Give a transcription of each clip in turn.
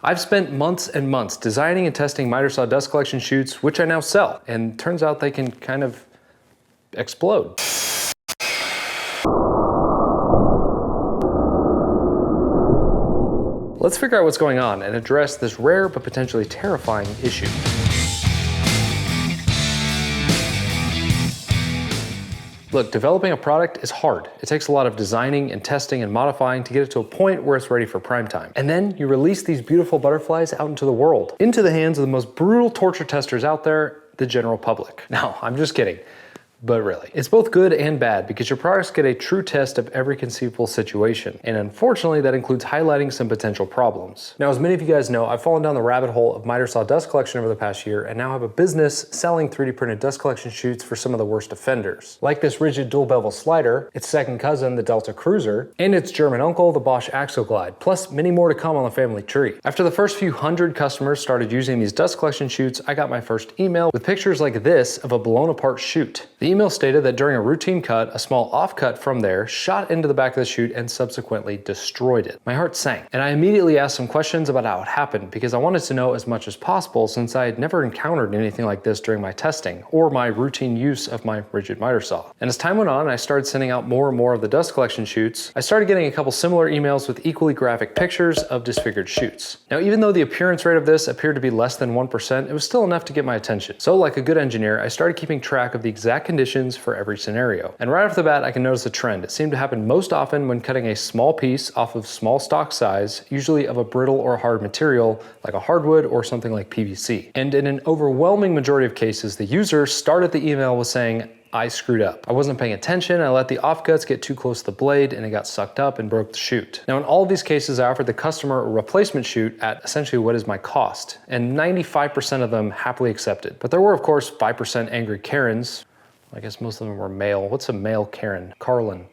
I've spent months and months designing and testing miter saw dust collection chutes, which I now sell, and turns out they can kind of explode. Let's figure out what's going on and address this rare but potentially terrifying issue. Look, developing a product is hard. It takes a lot of designing and testing and modifying to get it to a point where it's ready for prime time. And then you release these beautiful butterflies out into the world, into the hands of the most brutal torture testers out there, the general public. No, I'm just kidding. But really, it's both good and bad because your products get a true test of every conceivable situation. And unfortunately, that includes highlighting some potential problems. Now, as many of you guys know, I've fallen down the rabbit hole of miter saw dust collection over the past year and now have a business selling 3D printed dust collection chutes for some of the worst offenders. Like this rigid dual bevel slider, its second cousin, the Delta Cruiser, and its German uncle, the Bosch Axial Glide, plus many more to come on the family tree. After the first few hundred customers started using these dust collection chutes, I got my first email with pictures like this of a blown apart chute. The email stated that during a routine cut, a small offcut from there shot into the back of the chute and subsequently destroyed it. My heart sank, and I immediately asked some questions about how it happened because I wanted to know as much as possible since I had never encountered anything like this during my testing or my routine use of my rigid miter saw. And as time went on, I started sending out more and more of the dust collection chutes. I started getting a couple similar emails with equally graphic pictures of disfigured chutes. Now, even though the appearance rate of this appeared to be less than 1%, it was still enough to get my attention. So like a good engineer, I started keeping track of the exact conditions for every scenario. And right off the bat, I can notice a trend. It seemed to happen most often when cutting a small piece off of small stock size, usually of a brittle or hard material like a hardwood or something like PVC. And in an overwhelming majority of cases, the user started the email with saying, "I screwed up. I wasn't paying attention. I let the offcuts get too close to the blade and it got sucked up and broke the chute." Now, in all of these cases, I offered the customer a replacement chute at essentially what is my cost, and 95% of them happily accepted. But there were, of course, 5% angry Karens. I guess most of them were male. What's a male Karen? Carlin.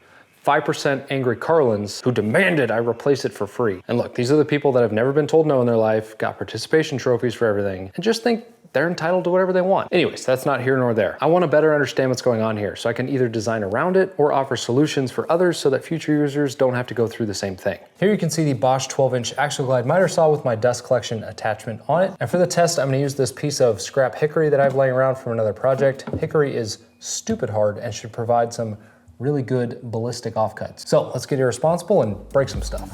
5% angry Carlins who demanded I replace it for free. And look, these are the people that have never been told no in their life, got participation trophies for everything, and just think they're entitled to whatever they want. Anyways, that's not here nor there. I want to better understand what's going on here so I can either design around it or offer solutions for others so that future users don't have to go through the same thing. Here you can see the Bosch 12-inch Axial Glide miter saw with my dust collection attachment on it. And for the test, I'm going to use this piece of scrap hickory that I have laying around from another project. Hickory is stupid hard and should provide some really good ballistic offcuts. So let's get irresponsible and break some stuff.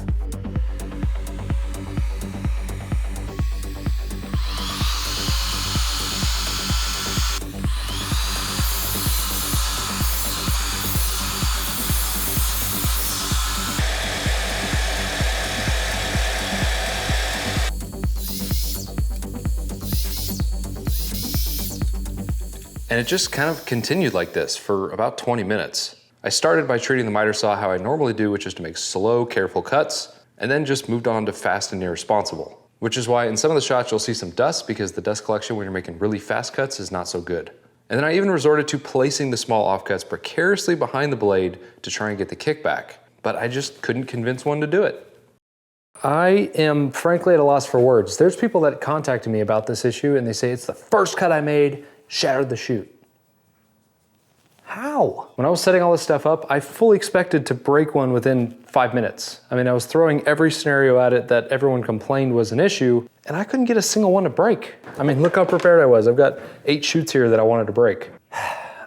And it just kind of continued like this for about 20 minutes. I started by treating the miter saw how I normally do, which is to make slow, careful cuts, and then just moved on to fast and irresponsible. Which is why in some of the shots you'll see some dust because the dust collection when you're making really fast cuts is not so good. And then I even resorted to placing the small offcuts precariously behind the blade to try and get the kickback. But I just couldn't convince one to do it. I am frankly at a loss for words. There's people that contacted me about this issue and they say it's the first cut I made, shattered the chute. How? When I was setting all this stuff up, I fully expected to break one within 5 minutes. I mean, I was throwing every scenario at it that everyone complained was an issue, and I couldn't get a single one to break. I mean, look how prepared I was. I've got 8 chutes here that I wanted to break.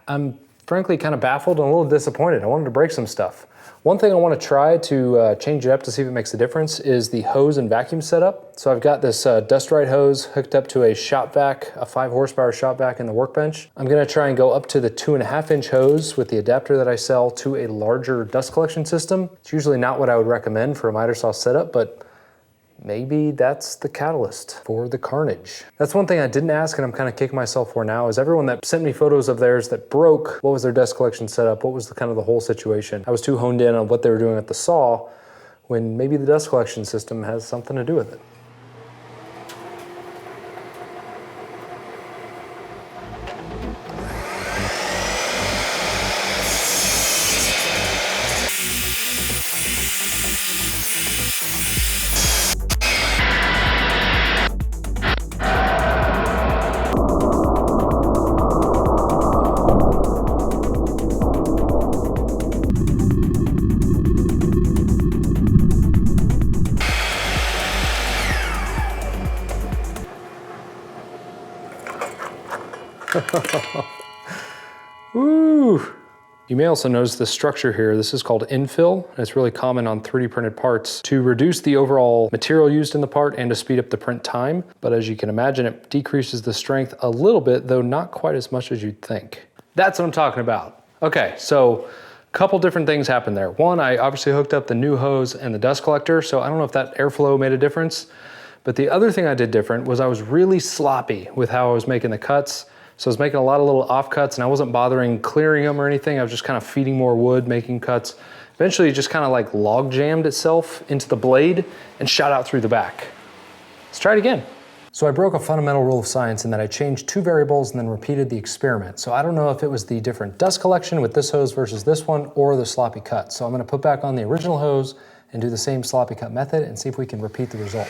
I'm frankly kind of baffled and a little disappointed. I wanted to break some stuff. One thing I want to try to change it up to see if it makes a difference is the hose and vacuum setup. So I've got this dust right hose hooked up to a shop vac, a 5 horsepower shop vac in the workbench. I'm going to try and go up to the 2.5-inch hose with the adapter that I sell to a larger dust collection system. It's usually not what I would recommend for a miter saw setup, but maybe that's the catalyst for the carnage. That's one thing I didn't ask and I'm kind of kicking myself for now is everyone that sent me photos of theirs that broke, what was their dust collection setup? What was the kind of the whole situation? I was too honed in on what they were doing at the saw when maybe the dust collection system has something to do with it. Woo! You may also notice the structure here. This is called infill, and it's really common on 3D printed parts to reduce the overall material used in the part and to speed up the print time. But as you can imagine, it decreases the strength a little bit, though not quite as much as you'd think. That's what I'm talking about. Okay, so a couple different things happened there. One, I obviously hooked up the new hose and the dust collector, so I don't know if that airflow made a difference. But the other thing I did different was I was really sloppy with how I was making the cuts. So I was making a lot of little offcuts and I wasn't bothering clearing them or anything. I was just kind of feeding more wood, making cuts. Eventually it just kind of like log jammed itself into the blade and shot out through the back. Let's try it again. So I broke a fundamental rule of science in that I changed 2 variables and then repeated the experiment. So I don't know if it was the different dust collection with this hose versus this one or the sloppy cut. So I'm gonna put back on the original hose and do the same sloppy cut method and see if we can repeat the result.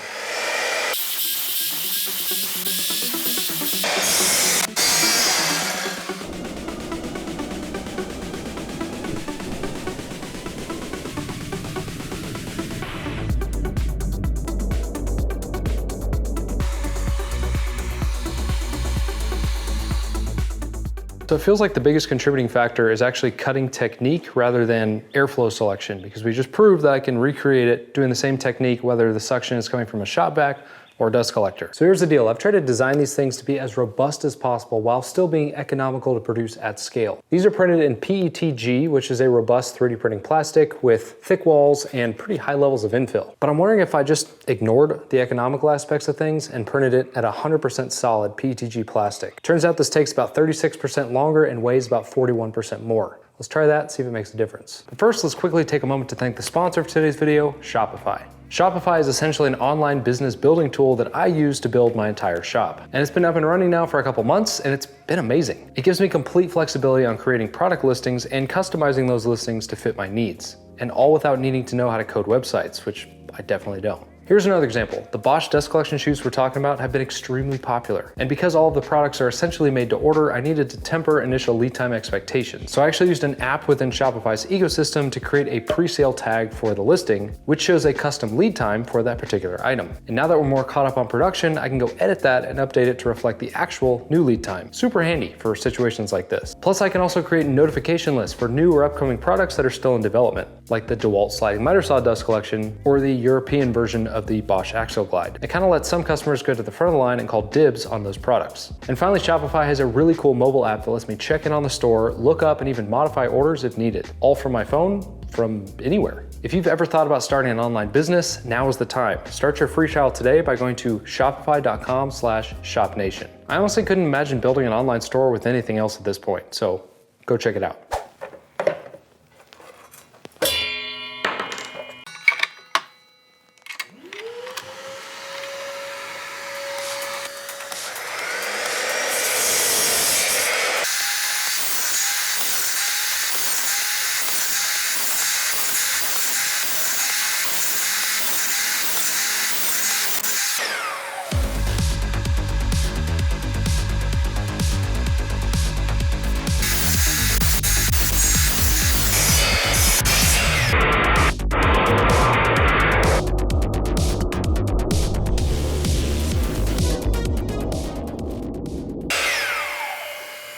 So it feels like the biggest contributing factor is actually cutting technique rather than airflow selection, because we just proved that I can recreate it doing the same technique whether the suction is coming from a shop vac or dust collector. So here's the deal. I've tried to design these things to be as robust as possible while still being economical to produce at scale. These are printed in PETG, which is a robust 3D printing plastic with thick walls and pretty high levels of infill. But I'm wondering if I just ignored the economical aspects of things and printed it at 100% solid PETG plastic. Turns out this takes about 36% longer and weighs about 41% more. Let's try that, see if it makes a difference. But first, let's quickly take a moment to thank the sponsor of today's video, Shopify. Shopify is essentially an online business building tool that I use to build my entire shop. And it's been up and running now for a couple months, and it's been amazing. It gives me complete flexibility on creating product listings and customizing those listings to fit my needs, and all without needing to know how to code websites, which I definitely don't. Here's another example. The Bosch dust collection chutes we're talking about have been extremely popular. And because all of the products are essentially made to order, I needed to temper initial lead time expectations. So I actually used an app within Shopify's ecosystem to create a pre-sale tag for the listing, which shows a custom lead time for that particular item. And now that we're more caught up on production, I can go edit that and update it to reflect the actual new lead time. Super handy for situations like this. Plus, I can also create notification lists for new or upcoming products that are still in development, like the DeWalt sliding miter saw dust collection or the European version of the Bosch Axial Glide. It kind of lets some customers go to the front of the line and call dibs on those products. And finally, Shopify has a really cool mobile app that lets me check in on the store, look up, and even modify orders if needed, all from my phone, from anywhere. If you've ever thought about starting an online business, now is the time. Start your free trial today by going to shopify.com/shopnation. I honestly couldn't imagine building an online store with anything else at this point, so go check it out.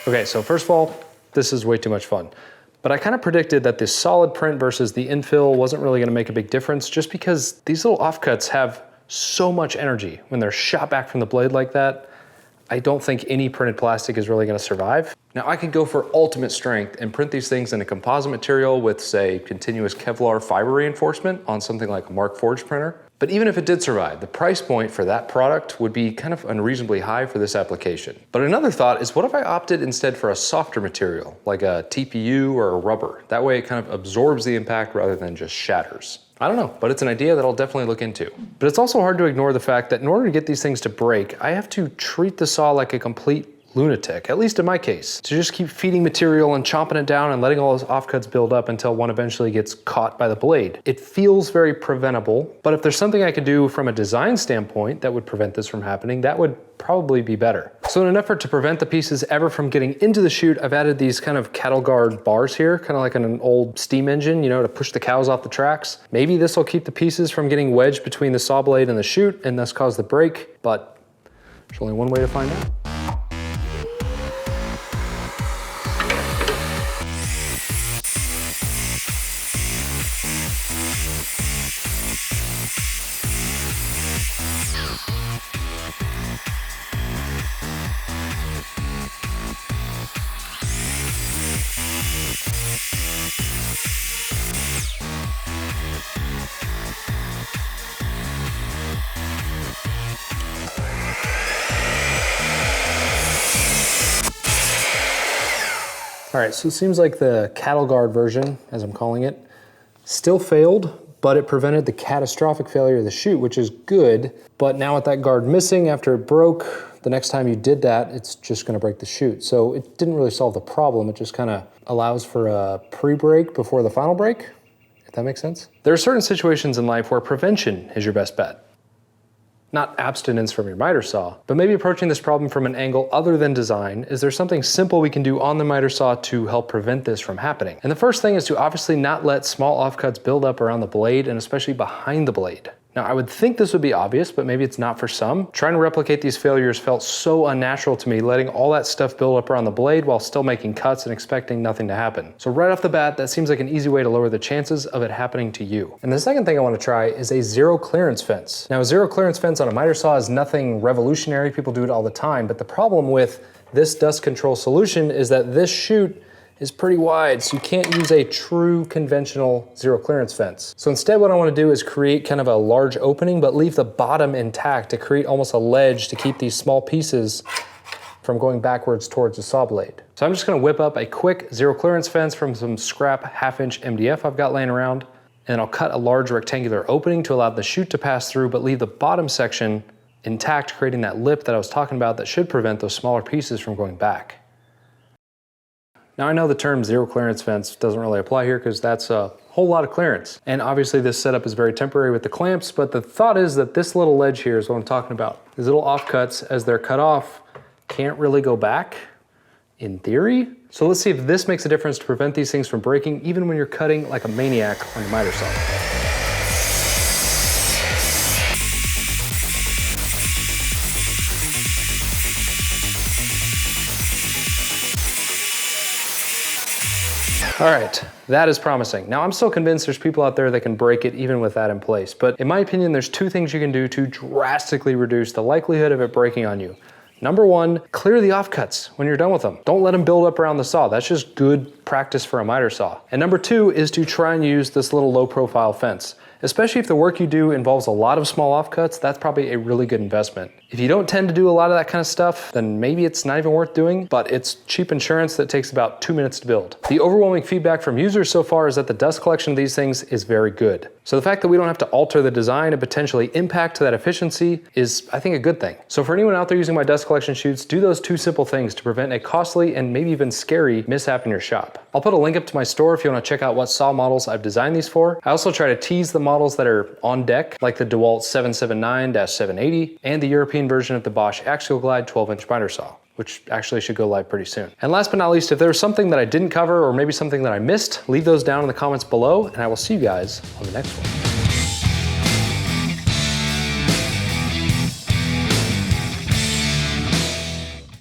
Okay, so first of all, this is way too much fun. But I kind of predicted that this solid print versus the infill wasn't really gonna make a big difference just because these little offcuts have so much energy. When they're shot back from the blade like that, I don't think any printed plastic is really gonna survive. Now I could go for ultimate strength and print these things in a composite material with, say, continuous Kevlar fiber reinforcement on something like a Mark Forge printer. But even if it did survive, the price point for that product would be kind of unreasonably high for this application. But another thought is, what if I opted instead for a softer material, like a TPU or a rubber? That way it kind of absorbs the impact rather than just shatters. I don't know, but it's an idea that I'll definitely look into. But it's also hard to ignore the fact that in order to get these things to break, I have to treat the saw like a complete lunatic, at least in my case, to just keep feeding material and chomping it down and letting all those offcuts build up until one eventually gets caught by the blade. It feels very preventable, but if there's something I could do from a design standpoint that would prevent this from happening, that would probably be better. So in an effort to prevent the pieces ever from getting into the chute, I've added these kind of cattle guard bars here, kind of like an old steam engine, you know, to push the cows off the tracks. Maybe this will keep the pieces from getting wedged between the saw blade and the chute and thus cause the break, but there's only one way to find out. All right, so it seems like the cattle guard version, as I'm calling it, still failed, but it prevented the catastrophic failure of the chute, which is good. But now with that guard missing after it broke, the next time you did that, it's just gonna break the chute. So it didn't really solve the problem. It just kind of allows for a pre-break before the final break, if that makes sense. There are certain situations in life where prevention is your best bet. Not abstinence from your miter saw, but maybe approaching this problem from an angle other than design. Is there something simple we can do on the miter saw to help prevent this from happening? And the first thing is to obviously not let small offcuts build up around the blade and especially behind the blade. Now, I would think this would be obvious, but maybe it's not for some. Trying to replicate these failures felt so unnatural to me, letting all that stuff build up around the blade while still making cuts and expecting nothing to happen. So right off the bat, that seems like an easy way to lower the chances of it happening to you. And the second thing I want to try is a zero clearance fence. Now, a zero clearance fence on a miter saw is nothing revolutionary. People do it all the time, but the problem with this dust control solution is that this chute is pretty wide, so you can't use a true conventional zero clearance fence. So instead what I want to do is create kind of a large opening, but leave the bottom intact to create almost a ledge to keep these small pieces from going backwards towards the saw blade. So I'm just going to whip up a quick zero clearance fence from some scrap 1/2-inch MDF I've got laying around, and I'll cut a large rectangular opening to allow the chute to pass through, but leave the bottom section intact, creating that lip that I was talking about that should prevent those smaller pieces from going back. Now I know the term zero clearance fence doesn't really apply here because that's a whole lot of clearance. And obviously this setup is very temporary with the clamps, but the thought is that this little ledge here is what I'm talking about. These little offcuts, as they're cut off, can't really go back, in theory. So let's see if this makes a difference to prevent these things from breaking, even when you're cutting like a maniac on your miter saw. All right, that is promising. Now I'm still convinced there's people out there that can break it even with that in place, but in my opinion, there's two things you can do to drastically reduce the likelihood of it breaking on you. Number one, clear the offcuts when you're done with them. Don't let them build up around the saw. That's just good practice for a miter saw. And number two is to try and use this little low profile fence. Especially if the work you do involves a lot of small offcuts, that's probably a really good investment. If you don't tend to do a lot of that kind of stuff, then maybe it's not even worth doing, but it's cheap insurance that takes about 2 minutes to build. The overwhelming feedback from users so far is that the dust collection of these things is very good. So the fact that we don't have to alter the design and potentially impact that efficiency is, I think, a good thing. So for anyone out there using my dust collection chutes, do those two simple things to prevent a costly and maybe even scary mishap in your shop. I'll put a link up to my store if you want to check out what saw models I've designed these for. I also try to tease the models that are on deck, like the DeWalt 779-780 and the European version of the Bosch Axial Glide 12-inch miter saw, which actually should go live pretty soon. And last but not least, if there was something that I didn't cover or maybe something that I missed, leave those down in the comments below, and I will see you guys on the next one.